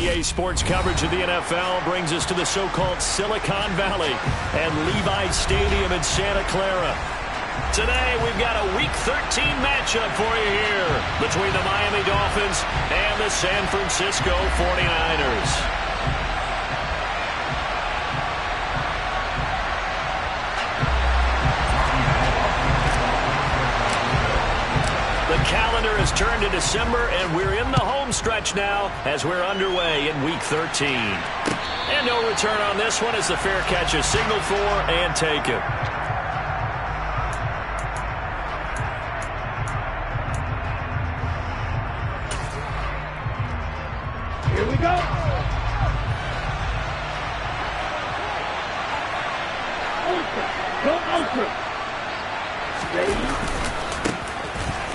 NBA sports coverage of the NFL brings us to the so-called Silicon Valley and Levi's Stadium in Santa Clara. Today, we've got a Week 13 matchup for you here between the Miami Dolphins and the San Francisco 49ers. The calendar has turned to December, and we're in the home stretch now as we're underway in Week 13. And no return on this one as the fair catch is signaled for and taken. Here we go. Ultra. Go Ultra. Ready?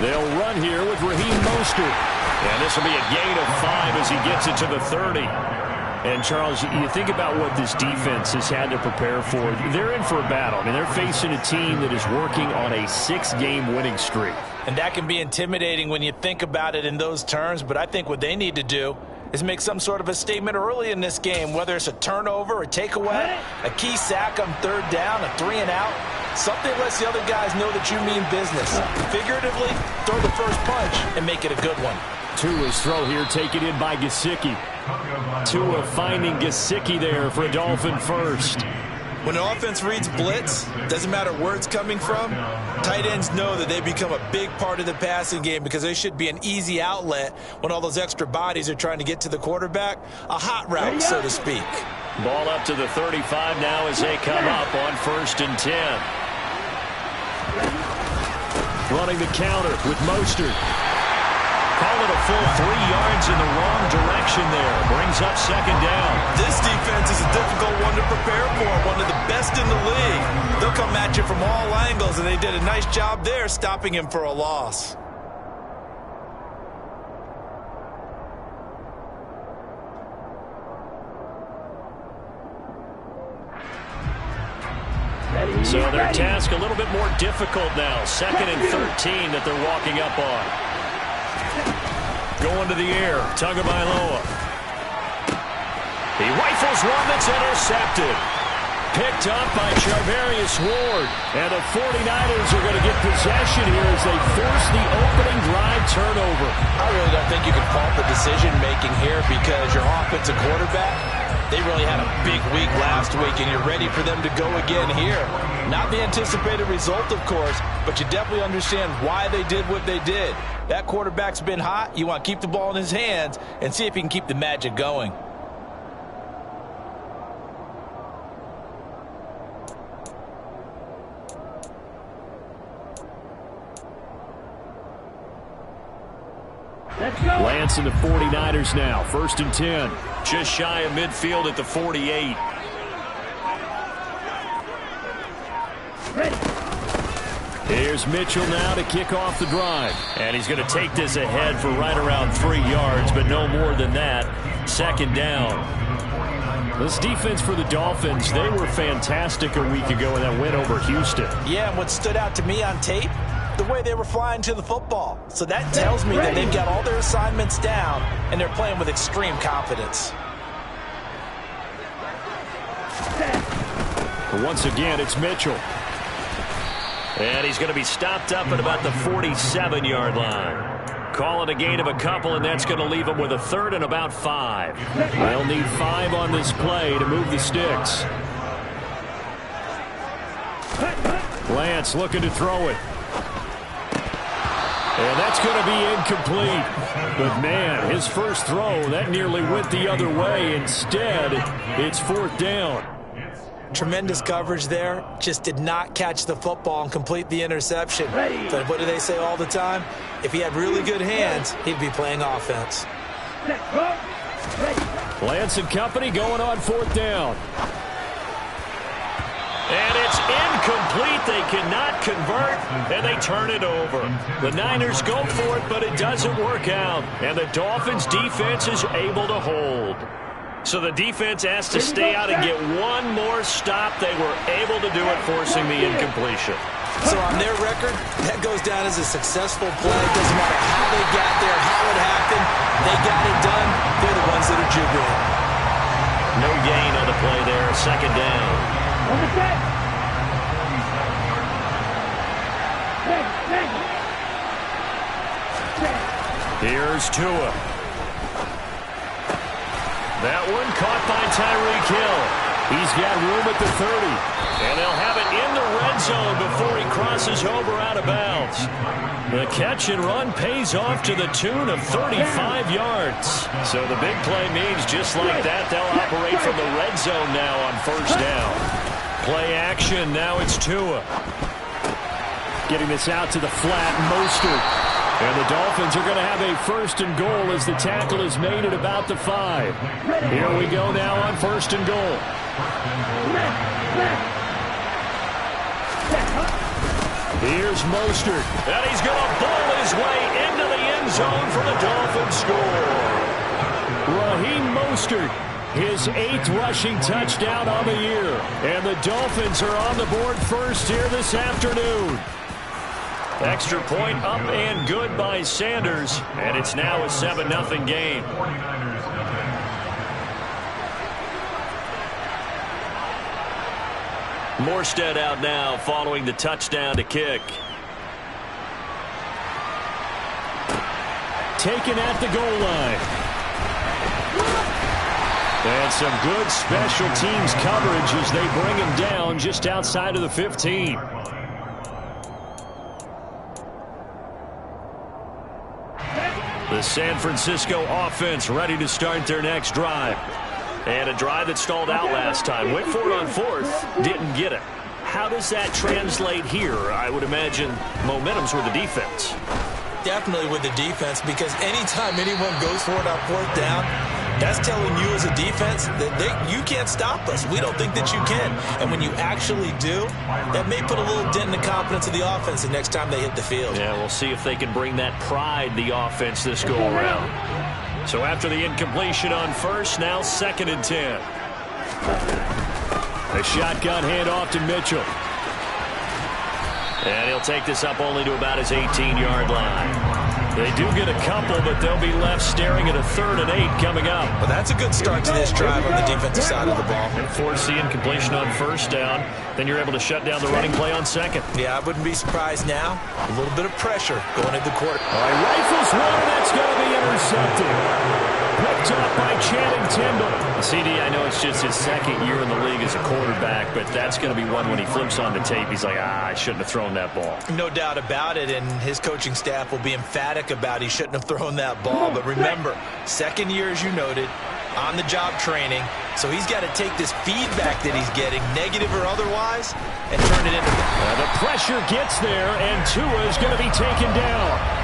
They'll run here with Raheem Mostert. And this will be a gain of 5 as he gets it to the 30. And, Charles, you think about what this defense has had to prepare for. They're in for a battle. I mean, they're facing a team that is working on a 6-game winning streak. And that can be intimidating when you think about it in those terms. But I think what they need to do is make some sort of a statement early in this game, whether it's a turnover, a takeaway, a key sack on third down, a 3-and-out. Something lets the other guys know that you mean business. Figuratively, throw the first punch and make it a good one. Tua's throw here taken in by Gesicki. Tua finding Gesicki there for a Dolphin first. When an offense reads blitz, doesn't matter where it's coming from, tight ends know that they become a big part of the passing game because they should be an easy outlet when all those extra bodies are trying to get to the quarterback. A hot route, so to speak. Ball up to the 35 now as they come up on 1st and 10. Running the counter with Mostert. Call it a full 3 yards in the wrong direction there. Brings up 2nd down. This defense is a difficult one to prepare for, one of the best in the league. They'll come at you from all angles, and they did a nice job there stopping him for a loss. So their task a little bit more difficult now. 2nd and 13 that they're walking up on. Going to the air. Tagovailoa. He rifles one that's intercepted. Picked up by Charvarius Ward. And the 49ers are going to get possession here as they force the opening drive turnover. I really don't think you can fault the decision-making here because your offensive quarterback, they really had a big week last week, and you're ready for them to go again here. Not the anticipated result, of course, but you definitely understand why they did what they did. That quarterback's been hot. You want to keep the ball in his hands and see if he can keep the magic going. Lance and the 49ers now. 1st and 10. Just shy of midfield at the 48. Here's Mitchell now to kick off the drive. And he's going to take this ahead for right around 3 yards, but no more than that. 2nd down. This defense for the Dolphins, they were fantastic a week ago in that win over Houston. Yeah, and what stood out to me on tape, the way they were flying to the football. So that tells me that they've got all their assignments down, and they're playing with extreme confidence. Once again, it's Mitchell. And he's going to be stopped up at about the 47-yard line. Call it a gain of a couple, and that's going to leave him with a 3rd and about 5. They'll need 5 on this play to move the sticks. Lance looking to throw it. And that's going to be incomplete. But, man, his first throw, that nearly went the other way. Instead, it's 4th down. Tremendous coverage there. Just did not catch the football and complete the interception. But what do they say all the time? If he had really good hands, he'd be playing offense. Lance and company going on 4th down. And it's incomplete. They cannot convert, and they turn it over. The Niners go for it, but it doesn't work out. And the Dolphins' defense is able to hold. So the defense has to stay out and get one more stop. They were able to do it, forcing the incompletion. So on their record, that goes down as a successful play. Doesn't matter how they got there, how it happened. They got it done. They're the ones that are you then. No gain on the play there. Second down. On the set. Here's Tua. That one caught by Tyreek Hill. He's got room at the 30. And they'll have it in the red zone before he crosses over out of bounds. The catch and run pays off to the tune of 35 yards. So the big play means just like that, they'll operate from the red zone now on first down. Play action, now it's Tua. Getting this out to the flat, Mostert. And the Dolphins are going to have a first and goal as the tackle is made at about the 5. Here we go now on first and goal. Here's Mostert. And he's going to bowl his way into the end zone for the Dolphins score. Raheem Mostert, his 8th rushing touchdown on the year. And the Dolphins are on the board first here this afternoon. Extra point up and good by Sanders, and it's now a 7-0 game. Morstead out now following the touchdown to kick. Taken at the goal line. And some good special teams coverage as they bring him down just outside of the 15. The San Francisco offense ready to start their next drive. And a drive that stalled out last time. Went for it on 4th, didn't get it. How does that translate here? I would imagine momentum's with the defense. Definitely with the defense, because anytime anyone goes for it on 4th down, that's telling you as a defense that you can't stop us. We don't think that you can. And when you actually do, that may put a little dent in the confidence of the offense the next time they hit the field. Yeah, we'll see if they can bring that pride, the offense, this go-around. So after the incompletion on first, now 2nd and 10. A shotgun handoff to Mitchell. And he'll take this up only to about his 18-yard line. They do get a couple, but they'll be left staring at a 3rd and 8 coming up. Well, that's a good start to this drive on the defensive side of the ball. And force the incompletion on first down. Then you're able to shut down the running play on 2nd. Yeah, I wouldn't be surprised now. A little bit of pressure going into the quarter. All right, rifles one, and that's going to be intercepted. Picked up by Channing Tindall. CD, I know it's just his 2nd year in the league as a quarterback, but that's going to be one when he flips on the tape. He's like, I shouldn't have thrown that ball. No doubt about it, and his coaching staff will be emphatic about he shouldn't have thrown that ball. But remember, 2nd year, as you noted, on-the-job training. So he's got to take this feedback that he's getting, negative or otherwise, and turn it into... The pressure gets there, and Tua is going to be taken down.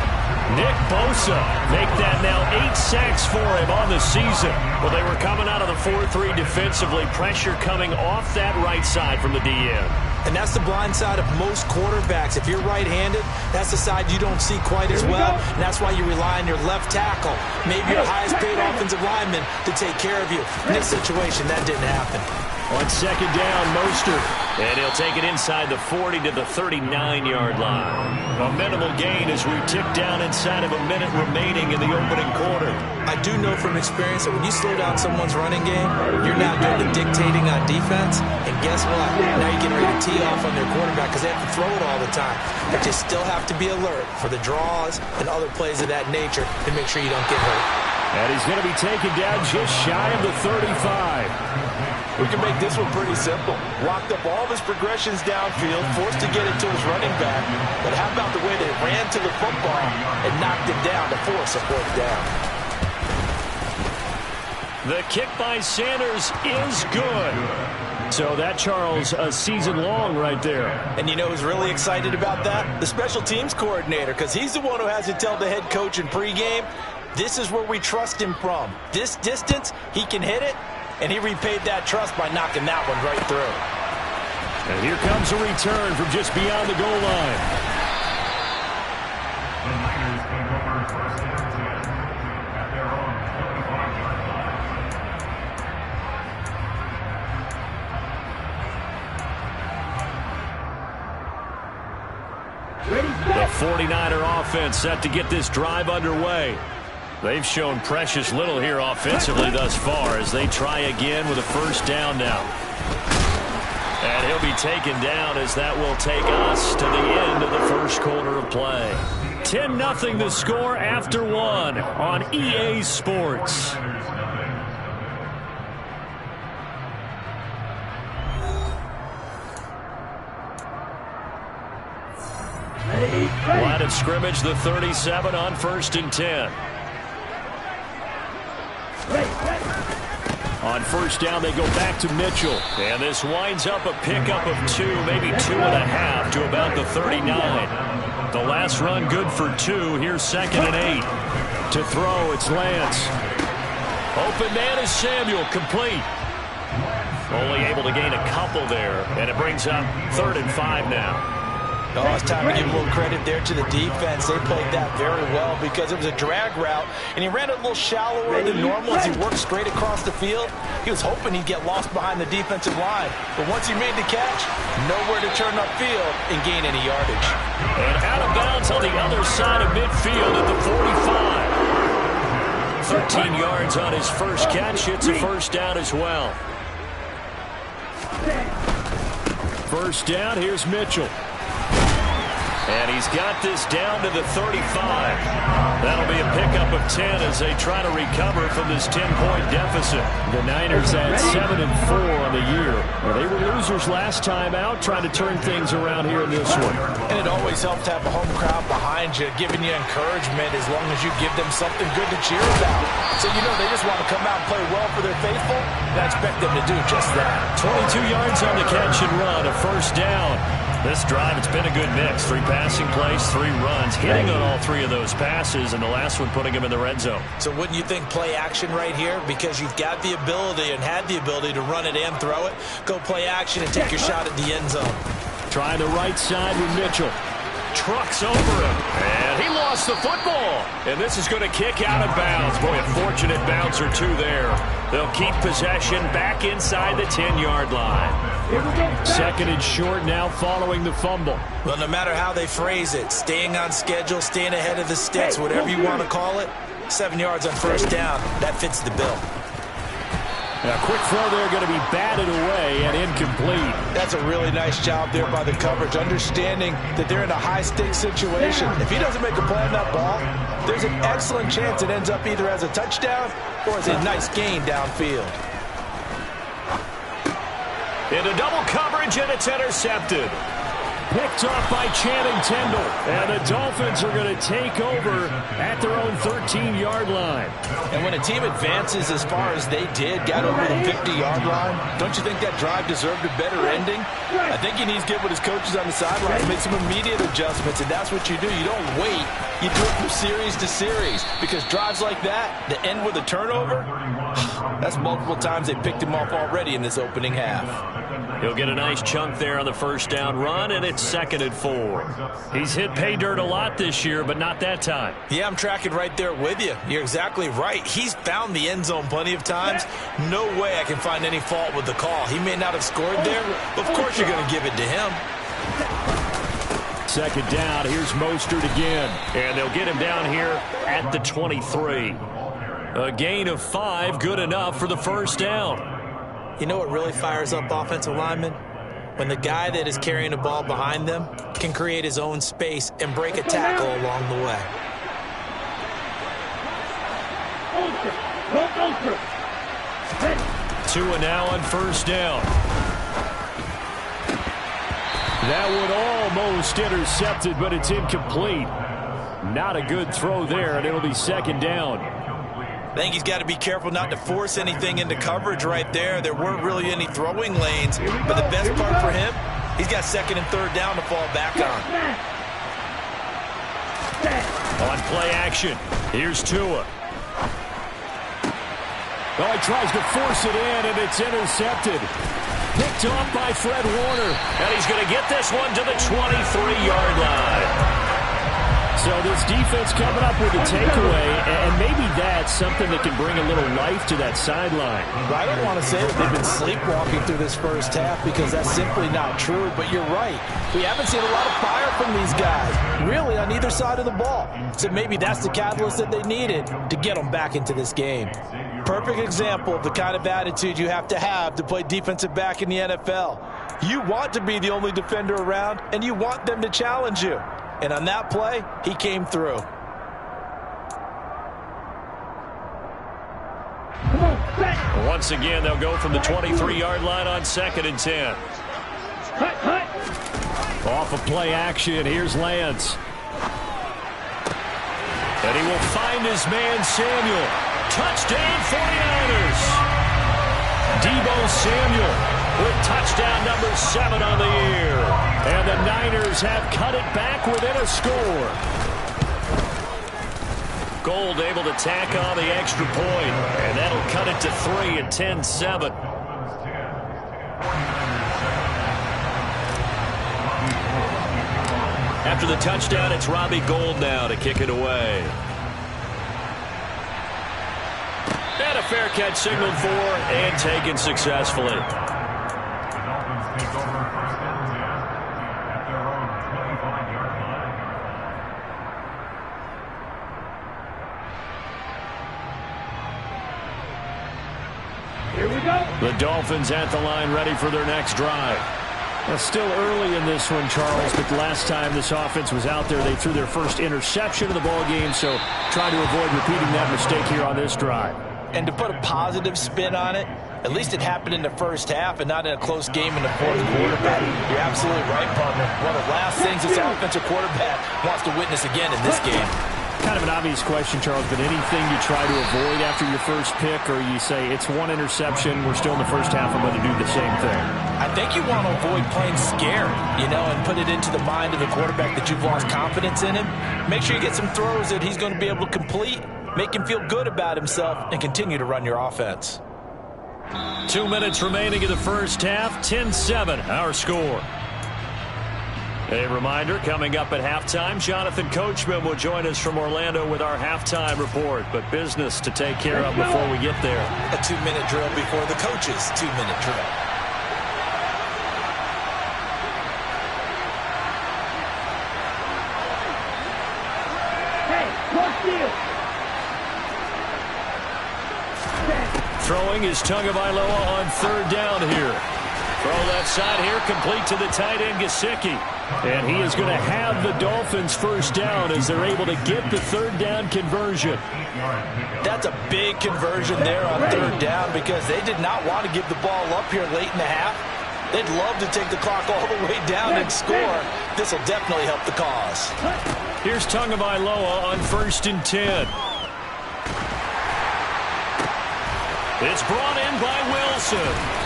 Nick Bosa make that now 8 sacks for him on the season. Well, they were coming out of the 4-3 defensively. Pressure coming off that right side from the DN. And that's the blind side of most quarterbacks. If you're right-handed, that's the side you don't see quite as well. And that's why you rely on your left tackle, maybe your highest-paid offensive lineman, to take care of you. In this situation, that didn't happen. On 2nd down, Mostert. And he'll take it inside the 40 to the 39-yard line. A minimal gain as we tick down inside of a minute remaining in the opening quarter. I do know from experience that when you slow down someone's running game, you're now doing the dictating on defense. And guess what? Now you're getting ready to tee off on their quarterback because they have to throw it all the time. But you still have to be alert for the draws and other plays of that nature to make sure you don't get hurt. And he's going to be taken down just shy of the 35. We can make this one pretty simple. Locked up all of his progressions downfield, forced to get it to his running back. But how about the way they ran to the football and knocked him down to force a 4th down? The kick by Sanders is good. So that, Charles, a season long right there. And you know who's really excited about that? The special teams coordinator, because he's the one who has to tell the head coach in pregame, this is where we trust him from. This distance, he can hit it. And he repaid that trust by knocking that one right through. And here comes a return from just beyond the goal line. The 49er offense set to get this drive underway. They've shown precious little here offensively thus far as they try again with a first down now. And he'll be taken down as that will take us to the end of the first quarter of play. 10-0 the score after one on EA Sports. Line of scrimmage, the 37 on 1st and 10. On first down, they go back to Mitchell. And this winds up a pickup of 2, maybe 2.5 to about the 39. The last run good for 2. Here's 2nd and 8. To throw, it's Lance. Open man is Samuel, complete. Only able to gain a couple there. And it brings up 3rd and 5 now. Oh, it's time to give a little credit there to the defense. They played that very well because it was a drag route, and he ran it a little shallower than normal as he worked straight across the field. He was hoping he'd get lost behind the defensive line, but once he made the catch, nowhere to turn upfield and gain any yardage. And out of bounds on the other side of midfield at the 45. 13 yards on his first catch. It's a first down as well. First down, here's Mitchell. And he's got this down to the 35. That'll be a pickup of 10 as they try to recover from this 10-point deficit. The Niners at 7-4 on the year. Well, they were losers last time out, trying to turn things around here in this one. And it always helps to have a home crowd behind you, giving you encouragement as long as you give them something good to cheer about. So, you know, they just want to come out and play well for their faithful, and I expect them to do just that. 22 yards on the catch and run, a first down. This drive, it's been a good mix. 3 passing plays, 3 runs, hitting on all 3 of those passes, and the last one putting him in the red zone. So wouldn't you think play action right here? Because you've got the ability and had the ability to run it and throw it. Go play action and take your shot at the end zone. Trying the right side with Mitchell. Trucks over him, and he lost the football. And this is going to kick out of bounds. Boy, a fortunate bounce or 2 there. They'll keep possession back inside the 10-yard line. 2nd and short now following the fumble. Well, no matter how they phrase it, staying on schedule, staying ahead of the sticks, whatever you want to call it, 7 yards on first down, that fits the bill. A quick throw there going to be batted away and incomplete. That's a really nice job there by the coverage, understanding that they're in a high-stakes situation. If he doesn't make a play on that ball, there's an excellent chance it ends up either as a touchdown or as a nice gain downfield. Into double coverage, and it's intercepted. Picked off by Channing Tindall. And the Dolphins are going to take over at their own 13-yard line. And when a team advances as far as they did, got over the 50-yard line, don't you think that drive deserved a better ending? I think he needs to get with his coaches on the sideline and make some immediate adjustments, and that's what you do. You don't wait. You do it from series to series, because drives like that end with a turnover, that's multiple times they picked him off already in this opening half. He'll get a nice chunk there on the first down run, and it's 2nd and 4. He's hit pay dirt a lot this year, but not that time. Yeah, I'm tracking right there with you. You're exactly right. He's found the end zone plenty of times. No way I can find any fault with the call. He may not have scored there, but of course you're going to give it to him. 2nd down, here's Mostert again. And they'll get him down here at the 23. A gain of 5, good enough for the first down. You know what really fires up offensive linemen? When the guy that is carrying the ball behind them can create his own space and break a tackle along the way. 2 and now on first down. That one almost intercepted, but it's incomplete. Not a good throw there, and it'll be 2nd down. I think he's got to be careful not to force anything into coverage right there. There weren't really any throwing lanes, but the best part for him, he's got 2nd and 3rd down to fall back on. On play action, here's Tua. Oh, he tries to force it in, and it's intercepted. Picked off by Fred Warner, and he's going to get this one to the 23-yard line. So this defense coming up with a takeaway, and maybe that's something that can bring a little life to that sideline. I don't want to say that they've been sleepwalking through this first half because that's simply not true, but you're right. We haven't seen a lot of fire from these guys, really, on either side of the ball. So maybe that's the catalyst that they needed to get them back into this game. Perfect example of the kind of attitude you have to play defensive back in the NFL. You want to be the only defender around, and you want them to challenge you. And on that play, he came through. Once again, they'll go from the 23-yard line on 2nd and 10. Off of play action, here's Lance. And he will find his man, Samuel. Touchdown, 49ers. Deebo Samuel with touchdown number 7 on the year. And the Niners have cut it back within a score. Gold able to tack on the extra point, and that'll cut it to 3 at 10-7. After the touchdown, it's Robbie Gould now to kick it away. And a fair catch signaled for and taken successfully. The Dolphins at the line ready for their next drive. Well, still early in this one, Charles, but the last time this offense was out there, they threw their first interception of the ball game, so try to avoid repeating that mistake here on this drive. And to put a positive spin on it, at least it happened in the first half and not in a close game in the fourth quarter. You're absolutely right, partner. One of the last things this offensive quarterback wants to witness again in this game. Kind of an obvious question, Charles, but anything you try to avoid after your first pick, or you say it's one interception, we're still in the first half, I'm going to do the same thing? I think you want to avoid playing scared, and put it into the mind of the quarterback that you've lost confidence in him. Make sure you get some throws that he's going to be able to complete, make him feel good about himself, and continue to run your offense. 2 minutes remaining in the first half, 10-7, our score. A reminder, coming up at halftime, Jonathan Coachman will join us from Orlando with our halftime report, but business to take care of before we get there. A 2-minute drill before the coach's 2-minute drill. Throwing is Tagovailoa on 3rd down here. Throw left side here, complete to the tight end, Gesicki. And he is going to have the Dolphins first down as they're able to get the 3rd down conversion. That's a big conversion there on 3rd down because they did not want to give the ball up here late in the half. They'd love to take the clock all the way down and score. This will definitely help the cause. Here's Tagovailoa on 1st and 10. It's brought in by Wilson.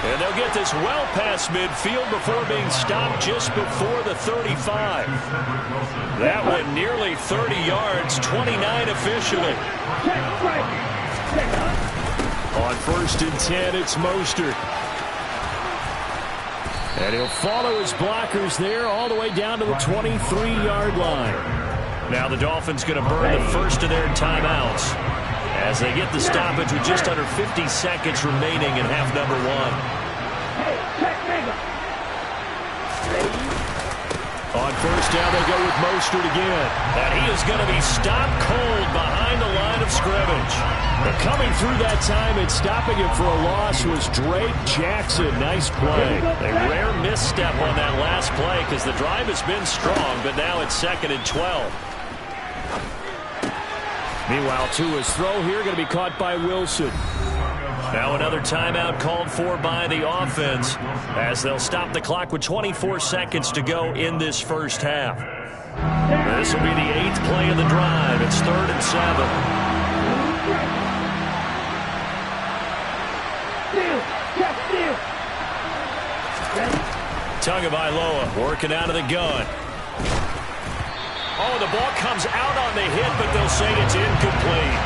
And they'll get this well past midfield before being stopped just before the 35. That one nearly 30 yards, 29 officially. On 1st and 10, it's Mostert. And he'll follow his blockers there all the way down to the 23-yard line. Now the Dolphins going to burn the first of their timeouts as they get the stoppage with just under 50 seconds remaining in half number 1. On 1st down, they go with Mostert again. And he is going to be stopped cold behind the line of scrimmage. But coming through that time and stopping him for a loss was Drake Jackson. Nice play. A rare misstep on that last play because the drive has been strong, but now it's 2nd and 12. Meanwhile, Tua's throw here going to be caught by Wilson. Now another timeout called for by the offense as they'll stop the clock with 24 seconds to go in this first half. This will be the 8th play of the drive. It's 3rd and 7. Tagovailoa working out of the gun. Oh, the ball comes out on the hit, but they'll say it's incomplete.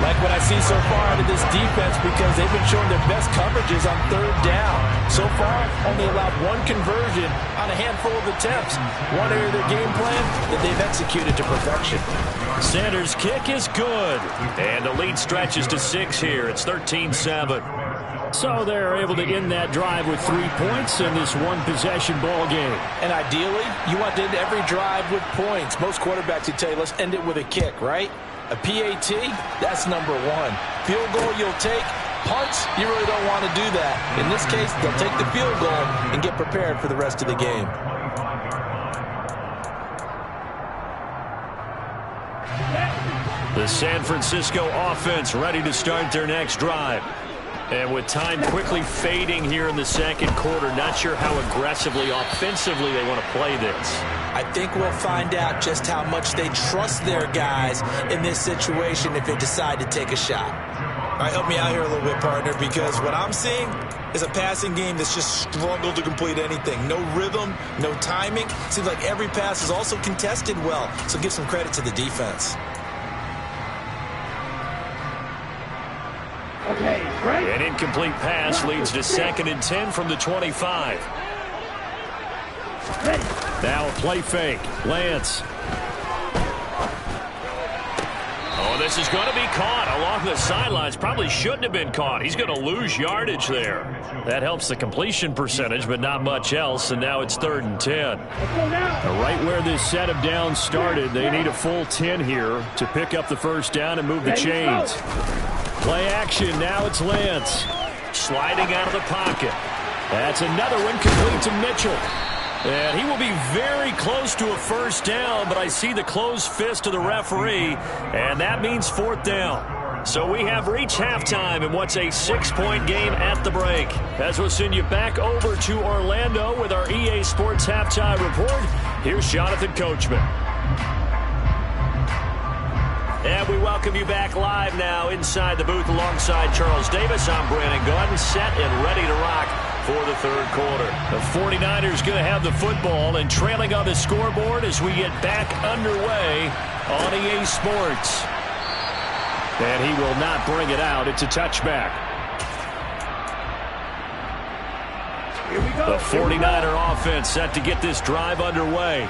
Like what I see so far out of this defense because they've been showing their best coverages on 3rd down. So far, only allowed 1 conversion on a handful of attempts. One area of their game plan that they've executed to perfection. Sanders' kick is good. And the lead stretches to 6 here. It's 13-7. So they're able to end that drive with 3 points in this one-possession ball game. And ideally, you want to end every drive with points. Most quarterbacks would tell you, let's end it with a kick, right? A PAT, that's number 1. Field goal you'll take. Punts, you really don't want to do that. In this case, they'll take the field goal and get prepared for the rest of the game. The San Francisco offense ready to start their next drive. And with time quickly fading here in the second quarter, not sure how aggressively, offensively they want to play this. I think we'll find out just how much they trust their guys in this situation if they decide to take a shot. All right, help me out here a little bit, partner, because what I'm seeing is a passing game that's just struggled to complete anything. No rhythm, no timing. Seems like every pass is also contested well, so give some credit to the defense. Okay, great. An incomplete pass leads to 2nd and 10 from the 25. Ready. Now a play fake. Lance. Oh, this is going to be caught along the sidelines. Probably shouldn't have been caught. He's going to lose yardage there. That helps the completion percentage, but not much else, and now it's 3rd and 10. Let's go now. Right where this set of downs started, they need a full 10 here to pick up the first down and move the chains. Play action, now it's Lance. Sliding out of the pocket. That's another one complete to Mitchell. And he will be very close to a first down, but I see the closed fist of the referee, and that means 4th down. So we have reached halftime in what's a 6-point game at the break. As we'll send you back over to Orlando with our EA Sports Halftime Report, here's Jonathan Coachman. And we welcome you back live now inside the booth alongside Charles Davis. I'm Brandon Gordon, set and ready to rock for the third quarter. The 49ers going to have the football and trailing on the scoreboard as we get back underway on EA Sports. And he will not bring it out. It's a touchback. Here we go. The 49er offense set to get this drive underway.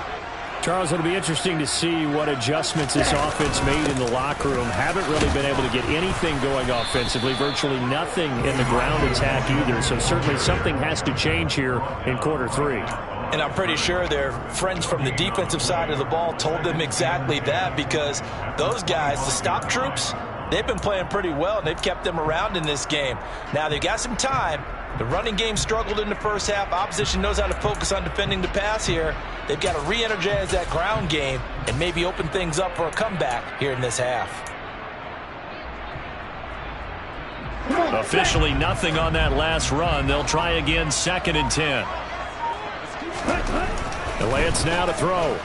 Charles, it'll be interesting to see what adjustments this offense made in the locker room. Haven't really been able to get anything going offensively, virtually nothing in the ground attack either. So certainly something has to change here in quarter 3. And I'm pretty sure their friends from the defensive side of the ball told them exactly that, because those guys, the stop troops, they've been playing pretty well, and they've kept them around in this game. Now, they've got some time. The running game struggled in the first half. Opposition knows how to focus on defending the pass here. They've got to re-energize that ground game and maybe open things up for a comeback here in this half. Officially nothing on that last run. They'll try again, 2nd and 10. Lance now to throw.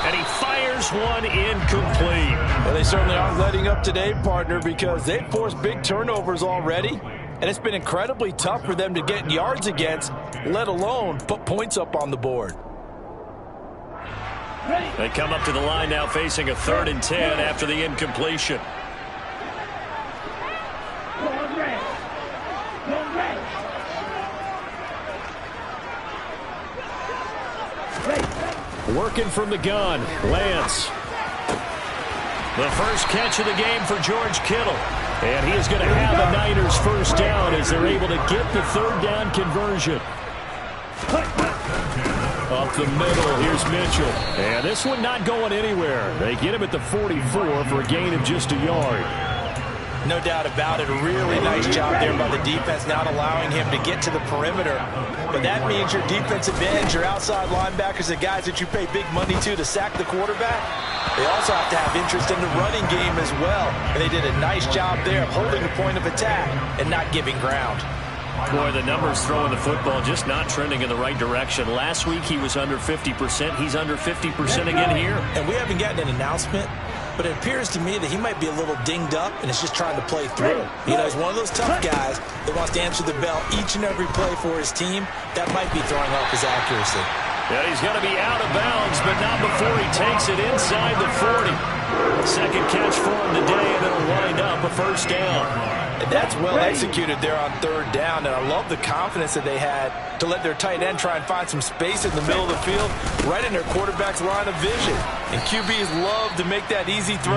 And he fires one incomplete. Well, they certainly aren't letting up today, partner, because they've forced big turnovers already. And it's been incredibly tough for them to get yards against, let alone put points up on the board. They come up to the line now facing a 3rd and 10 after the incompletion. Working from the gun, Lance. The first catch of the game for George Kittle. And he is going to have the Niners first down as they're able to get the 3rd down conversion. Up the middle, here's Mitchell. And this one not going anywhere. They get him at the 44 for a gain of just a yard. No doubt about it. A really nice job there by the defense, not allowing him to get to the perimeter. But that means your defensive ends, your outside linebackers, the guys that you pay big money to sack the quarterback, they also have to have interest in the running game as well. And they did a nice job there of holding the point of attack and not giving ground. Boy, the numbers throwing the football just not trending in the right direction. Last week he was under 50%. He's under 50% again here. And we haven't gotten an announcement, but it appears to me that he might be a little dinged up and is just trying to play through. You know, he's one of those tough guys that wants to answer the bell each and every play for his team. That might be throwing off his accuracy. Yeah, he's going to be out of bounds, but not before he takes it inside the 40. Second catch for him today, and it'll wind up a first down. And that's well executed there on third down. And I love the confidence that they had to let their tight end try and find some space in the middle of the field, right in their quarterback's line of vision. And QBs love to make that easy throw,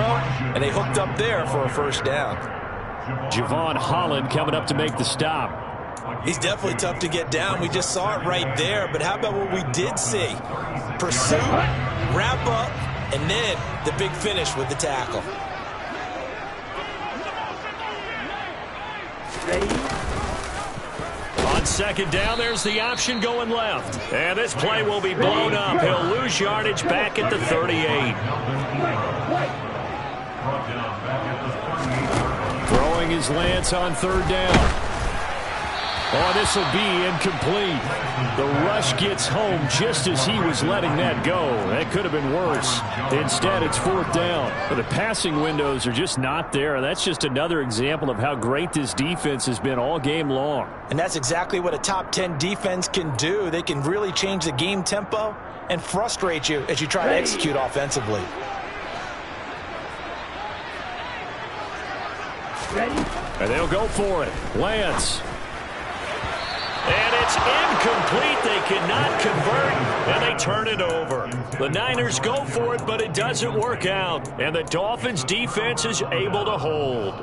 and they hooked up there for a first down. Javon Holland coming up to make the stop. He's definitely tough to get down. We just saw it right there. But how about what we did see? Pursuit, wrap up, and then the big finish with the tackle. On second down, there's the option going left. And this play will be blown up. He'll lose yardage back at the 38. Throwing his Lance on third down. Oh, this will be incomplete. The rush gets home just as he was letting that go. That could have been worse. Instead, it's fourth down. But the passing windows are just not there. That's just another example of how great this defense has been all game long. And that's exactly what a top 10 defense can do. They can really change the game tempo and frustrate you as you try to execute offensively. And they'll go for it. Lance. And it's incomplete. They cannot convert, and they turn it over. The Niners go for it, but it doesn't work out. And the Dolphins' defense is able to hold.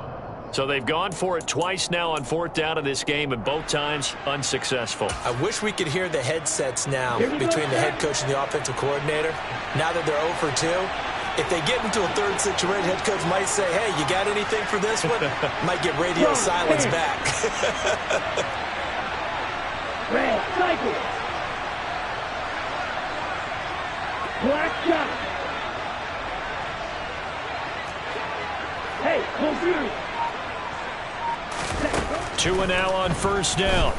So they've gone for it twice now on fourth down in this game, and both times unsuccessful. I wish we could hear the headsets now between the head coach and the offensive coordinator. Now that they're 0 for 2, if they get into a third situation, head coach might say, hey, you got anything for this one? Might get radio silence back. Red, cycle. Black shot. Hey, computer. 2 and now on first down.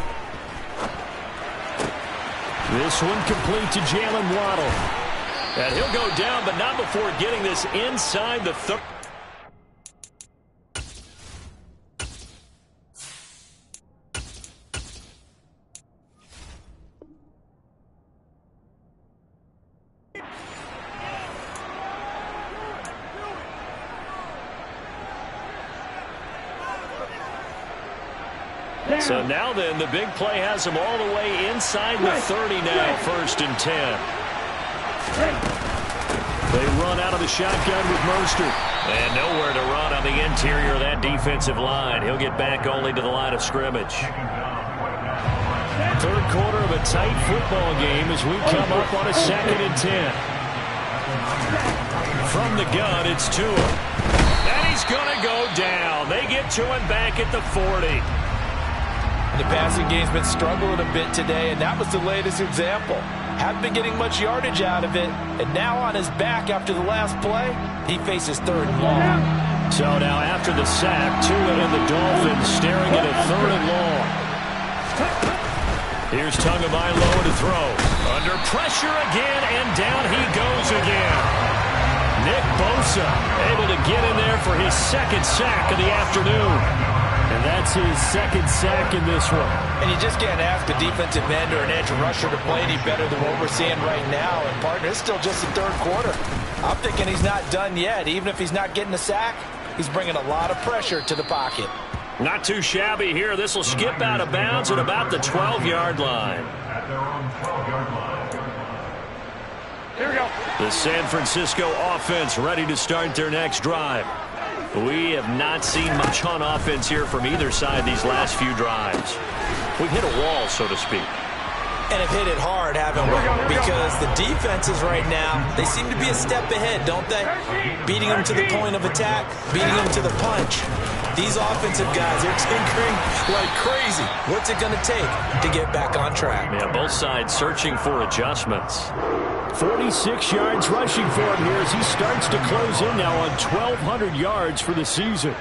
This one complete to Jalen Waddle. And he'll go down, but not before getting this inside the 30. So now then, the big play has them all the way inside the 30 now, first and 10. They run out of the shotgun with Mostert. And nowhere to run on the interior of that defensive line. He'll get back only to the line of scrimmage. Third quarter of a tight football game as we come up on a 2nd and 10. From the gun, it's Tua. And he's going to go down. They get to him back at the 40. The passing game's been struggling a bit today, and that was the latest example. Haven't been getting much yardage out of it, and now on his back after the last play, he faces 3rd and long. So now after the sack, Tua and the Dolphins staring at a 3rd and long. Here's Tagovailoa to throw. Under pressure again, and down he goes again. Nick Bosa able to get in there for his 2nd sack of the afternoon. And that's his 2nd sack in this one. And you just can't ask a defensive end or an edge rusher to play any better than what we're seeing right now. And, partner, it's still just the 3rd quarter. I'm thinking he's not done yet. Even if he's not getting a sack, he's bringing a lot of pressure to the pocket. Not too shabby here. This will skip out of bounds at about the 12-yard line. Here we go. The San Francisco offense ready to start their next drive. We have not seen much on offense here from either side these last few drives. We've hit a wall, so to speak. And have hit it hard, haven't we? Because the defenses right now, they seem to be a step ahead, don't they? Beating them to the point of attack, beating them to the punch. These offensive guys, they're tinkering like crazy. What's it going to take to get back on track? Yeah, both sides searching for adjustments. 46 yards rushing for him here as he starts to close in now on 1,200 yards for the season.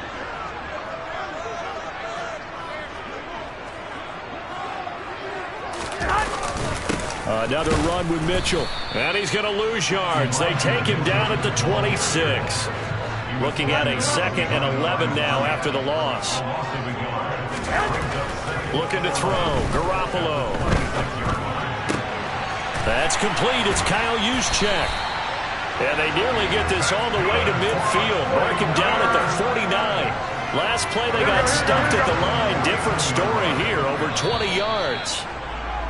Another run with Mitchell. And he's going to lose yards. They take him down at the 26. Looking at a 2nd and 11 now after the loss. Looking to throw. Garoppolo. That's complete. It's Kyle Juszczyk. And they nearly get this all the way to midfield. Mark him down at the 49. Last play, they got stuffed at the line. Different story here, over 20 yards.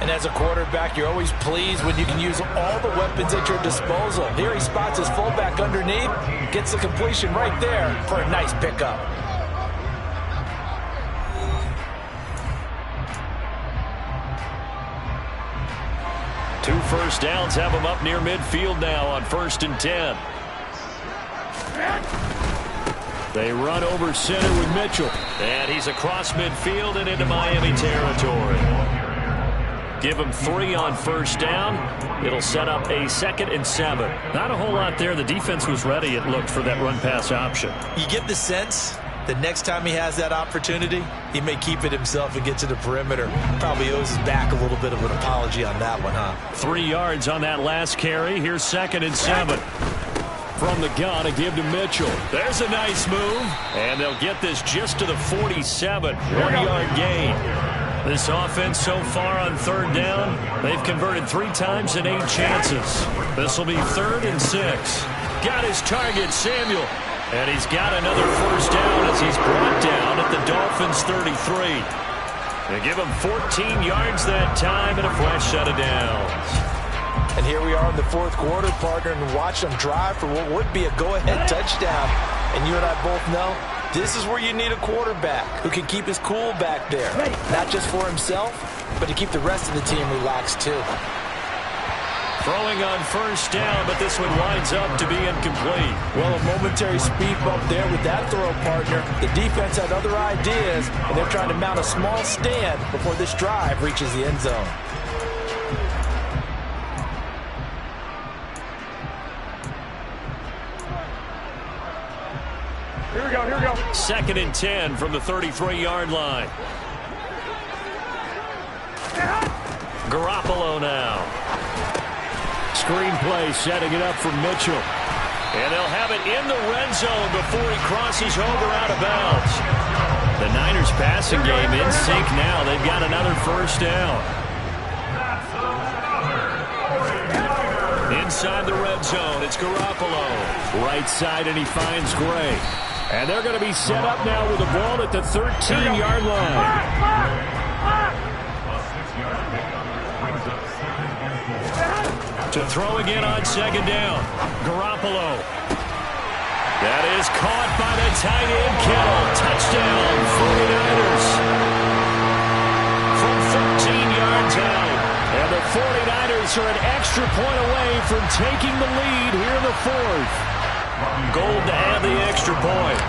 And as a quarterback, you're always pleased when you can use all the weapons at your disposal. Here he spots his fullback underneath, gets the completion right there for a nice pickup. Two first downs have him up near midfield now on 1st and 10. They run over center with Mitchell. And he's across midfield and into Miami territory. Give him 3 on 1st down. It'll set up a 2nd and 7. Not a whole lot there. The defense was ready, it looked, for that run-pass option. You get the sense that next time he has that opportunity, he may keep it himself and get to the perimeter. Probably owes his back a little bit of an apology on that one, huh? 3 yards on that last carry. Here's 2nd and 7. From the gun, a give to Mitchell. There's a nice move. And they'll get this just to the 47. 1-yard gain. This offense so far on 3rd down, they've converted 3 times in 8 chances. This will be 3rd and 6. Got his target, Samuel. And he's got another 1st down as he's brought down at the Dolphins' 33. They give him 14 yards that time and a fresh set of downs. And here we are in the 4th quarter, partner, and watch them drive for what would be a go-ahead touchdown. And you and I both know this is where you need a quarterback who can keep his cool back there. Not just for himself, but to keep the rest of the team relaxed too. Throwing on 1st down, but this one winds up to be incomplete. Well, a momentary speed bump there with that throw, partner. The defense had other ideas, and they're trying to mount a small stand before this drive reaches the end zone. Here we go, here we go. 2nd and 10 from the 33-yard line. Garoppolo now. Screenplay setting it up for Mitchell. And they'll have it in the red zone before he crosses over out of bounds. The Niners passing game in sync now. They've got another 1st down. Inside the red zone, it's Garoppolo. Right side, and he finds Gray. And they're going to be set up now with the ball at the 13-yard line. To throw again on 2nd down. Garoppolo. That is caught by the tight end, Kittle. Touchdown, 49ers. From 13 yards out. And the 49ers are an extra point away from taking the lead here in the 4th. Gold to add the extra point.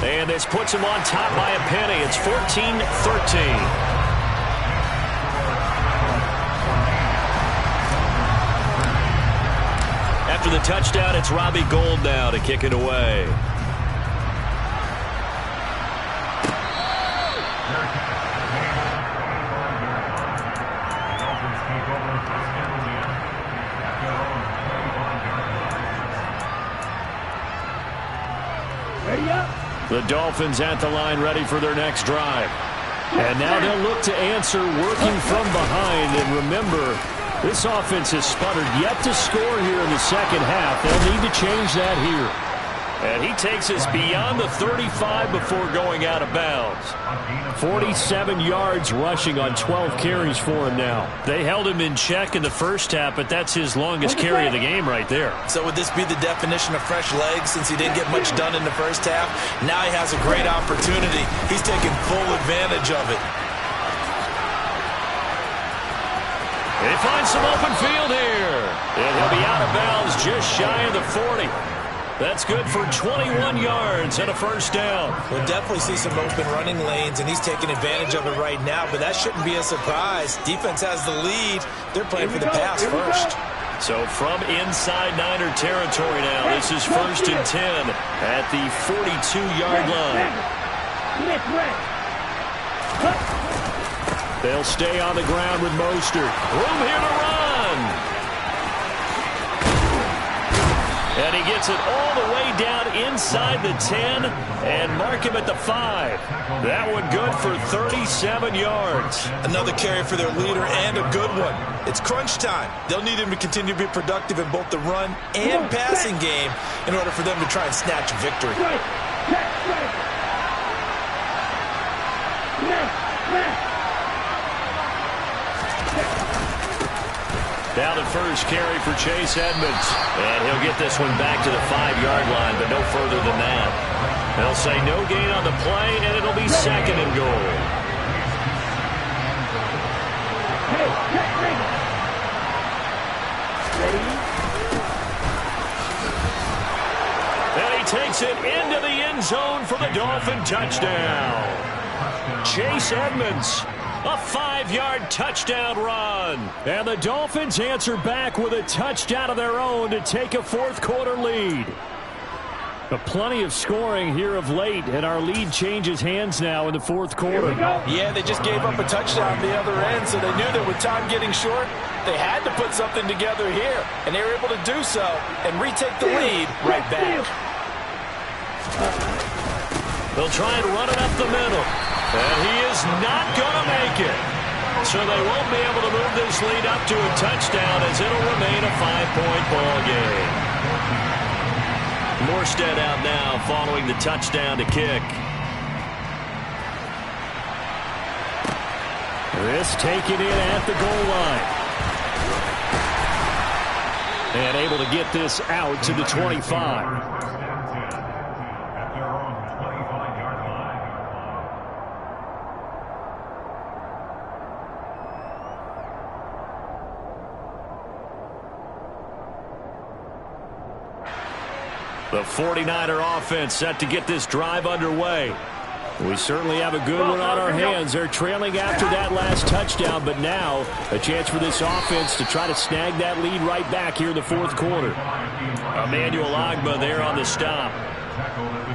And this puts him on top by a penny. It's 14-13. After the touchdown, it's Robbie Gould now to kick it away. Ready up. The Dolphins at the line ready for their next drive. And now they'll look to answer working from behind. And remember, this offense has sputtered yet to score here in the 2nd half. They'll need to change that here. And he takes us beyond the 35 before going out of bounds. 47 yards rushing on 12 carries for him now. They held him in check in the 1st half, but that's his longest carry of the game right there. So would this be the definition of fresh legs since he didn't get much done in the 1st half? Now he has a great opportunity. He's taking full advantage of it. They find some open field here. And he'll be out of bounds just shy of the 40. That's good for 21 yards and a 1st down. We'll definitely see some open running lanes, and he's taking advantage of it right now, but that shouldn't be a surprise. Defense has the lead. They're playing for the pass first. So from inside Niner territory now, this is 1st and 10 at the 42-yard line. They'll stay on the ground with Mostert. Room here to run. And he gets it all the way down inside the 10 and mark him at the 5. That one good for 37 yards. Another carry for their leader and a good one. It's crunch time. They'll need him to continue to be productive in both the run and passing game in order for them to try and snatch victory. Now the first carry for Chase Edmonds. And he'll get this one back to the 5-yard line, but no further than that. They'll say no gain on the play, and it'll be second and goal. And he takes it into the end zone for the Dolphin touchdown. Chase Edmonds. A 5-yard touchdown run. And the Dolphins answer back with a touchdown of their own to take a fourth-quarter lead. But plenty of scoring here of late, and our lead changes hands now in the fourth quarter. Yeah, they just gave up a touchdown at the other end, so they knew that with time getting short, they had to put something together here. And they were able to do so and retake the lead right back. They'll try and run it up the middle. And he is not going to make it. So they won't be able to move this lead up to a touchdown as it'll remain a 5-point ball game. Morstead out now following the touchdown to kick. This taken in at the goal line. And able to get this out to the 25. The 49er offense set to get this drive underway. We certainly have a good one on our hands. They're trailing after that last touchdown, but now a chance for this offense to try to snag that lead right back here in the fourth quarter. Emmanuel Ogbah there on the stop.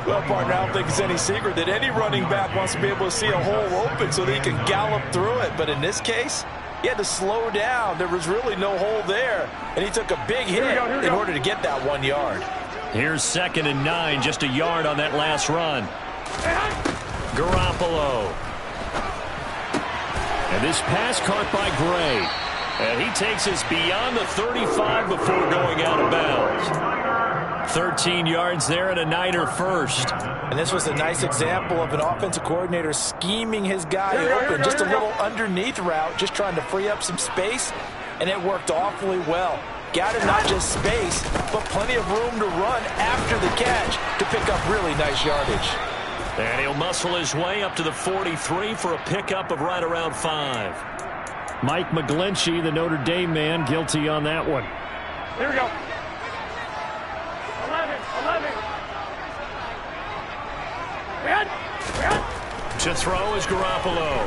Well, partner, I don't think it's any secret that any running back wants to be able to see a hole open so that he can gallop through it. But in this case, he had to slow down. There was really no hole there, and he took a big hit in order to get that 1 yard. Here's 2nd and 9, just a yard on that last run. Garoppolo. And this pass caught by Gray. And he takes us beyond the 35 before going out of bounds. 13 yards there and a Niner first. And this was a nice example of an offensive coordinator scheming his guy open. Just a little underneath route, just trying to free up some space, and it worked awfully well. Got him not just space, but plenty of room to run after the catch to pick up really nice yardage. And he'll muscle his way up to the 43 for a pickup of right around 5. Mike McGlinchey, the Notre Dame man, guilty on that one. Here we go. 11. To throw is Garoppolo.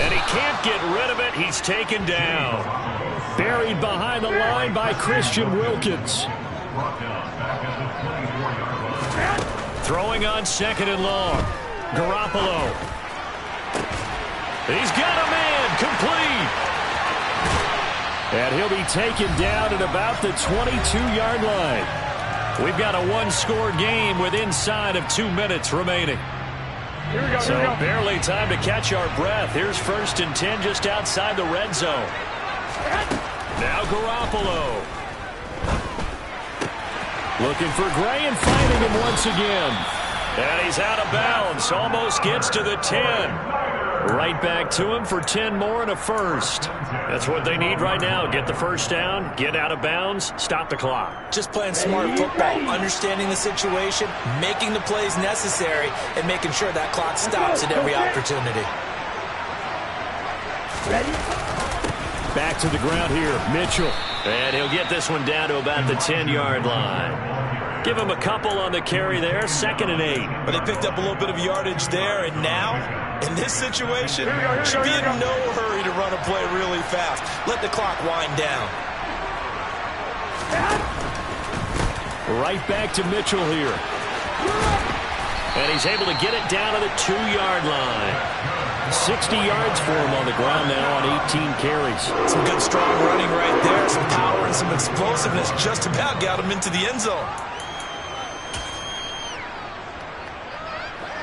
And he can't get rid of it. He's taken down. Buried behind the line by Christian Wilkins. Throwing on 2nd and long. Garoppolo. He's got a man complete. And he'll be taken down at about the 22-yard line. We've got a one-score game with inside of 2 minutes remaining. Here we go. So barely time to catch our breath. Here's 1st and 10 just outside the red zone. Now Garoppolo. Looking for Gray and finding him once again. And he's out of bounds. Almost gets to the 10. Right back to him for 10 more and a first. That's what they need right now. Get the first down, get out of bounds, stop the clock. Just playing smart football, understanding the situation, making the plays necessary, and making sure that clock stops at every opportunity. Ready? Back to the ground here, Mitchell. And he'll get this one down to about the 10-yard line. Give him a couple on the carry there, 2nd and 8. But they picked up a little bit of yardage there, and now, in this situation, should be in no hurry to run a play really fast. Let the clock wind down. Right back to Mitchell here. And he's able to get it down to the 2-yard line. 60 yards for him on the ground now on 18 carries. Some good strong running right there. Some power and some explosiveness. Just about got him into the end zone.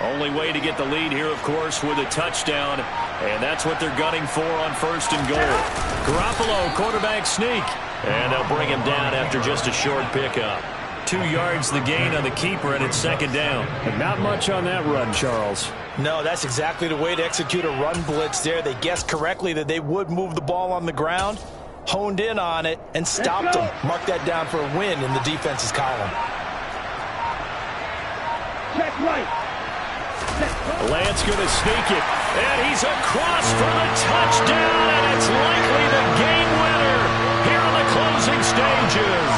Only way to get the lead here, of course, with a touchdown. And that's what they're gunning for on 1st and goal. Garoppolo, quarterback sneak. And they'll bring him down after just a short pickup. 2 yards the gain on the keeper, and it's 2nd down. And not much on that run, Charles. No, that's exactly the way to execute a run blitz there. They guessed correctly that they would move the ball on the ground, honed in on it, and stopped them. Mark that down for a win in the defense's column. Check right. Lance going to sneak it, and he's across for the touchdown, and it's likely the game winner here in the closing stages.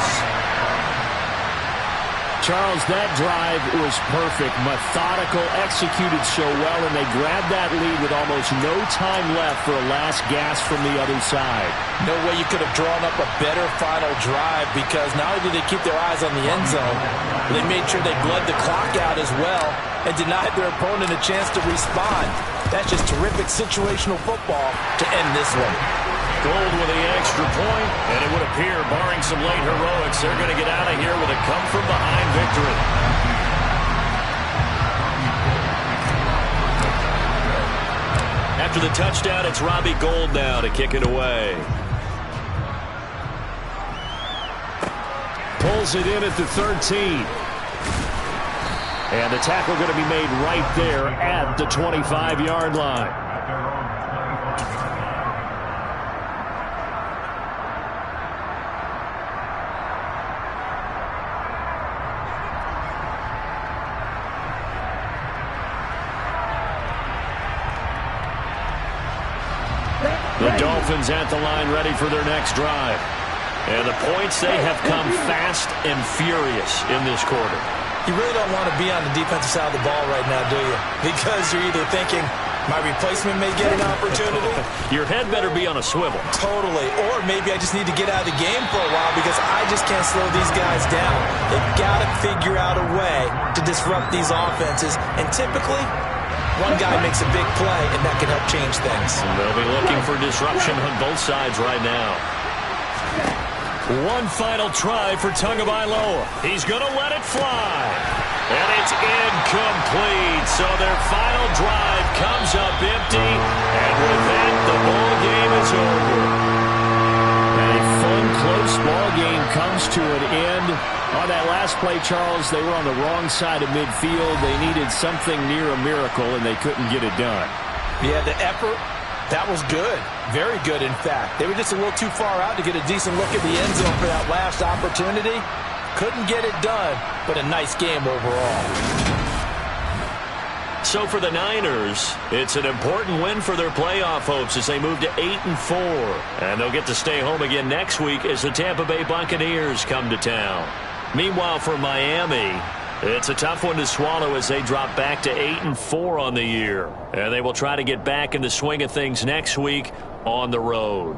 Charles, that drive was perfect, methodical, executed so well, and they grabbed that lead with almost no time left for a last gasp from the other side. No way you could have drawn up a better final drive, because not only did they keep their eyes on the end zone, they made sure they bled the clock out as well and denied their opponent a chance to respond. That's just terrific situational football to end this one. Gold with the extra point, and it would appear, barring some late heroics, they're going to get out of here with a come-from-behind victory. After the touchdown, it's Robbie Gould now to kick it away. Pulls it in at the 13. And the tackle going to be made right there at the 25-yard line. The Dolphins at the line, ready for their next drive. And the points, they have come fast and furious in this quarter. You really don't want to be on the defensive side of the ball right now, do you? Because you're either thinking, my replacement may get an opportunity. Your head better be on a swivel. Totally. Or maybe I just need to get out of the game for a while because I just can't slow these guys down. They've got to figure out a way to disrupt these offenses. And typically, one guy makes a big play, and that can help change things. And they'll be looking for disruption on both sides right now. One final try for Tagovailoa. He's going to let it fly. And it's incomplete. So their final drive comes up empty. And with that, the ball game is over. A fun, close ball game comes to an end. On that last play, Charles, they were on the wrong side of midfield. They needed something near a miracle, and they couldn't get it done. Yeah, the effort, that was good. Very good, in fact. They were just a little too far out to get a decent look at the end zone for that last opportunity. Couldn't get it done, but a nice game overall. So for the Niners, it's an important win for their playoff hopes as they move to 8-4. And they'll get to stay home again next week as the Tampa Bay Buccaneers come to town. Meanwhile, for Miami, it's a tough one to swallow as they drop back to 8-4 on the year. And they will try to get back in the swing of things next week on the road.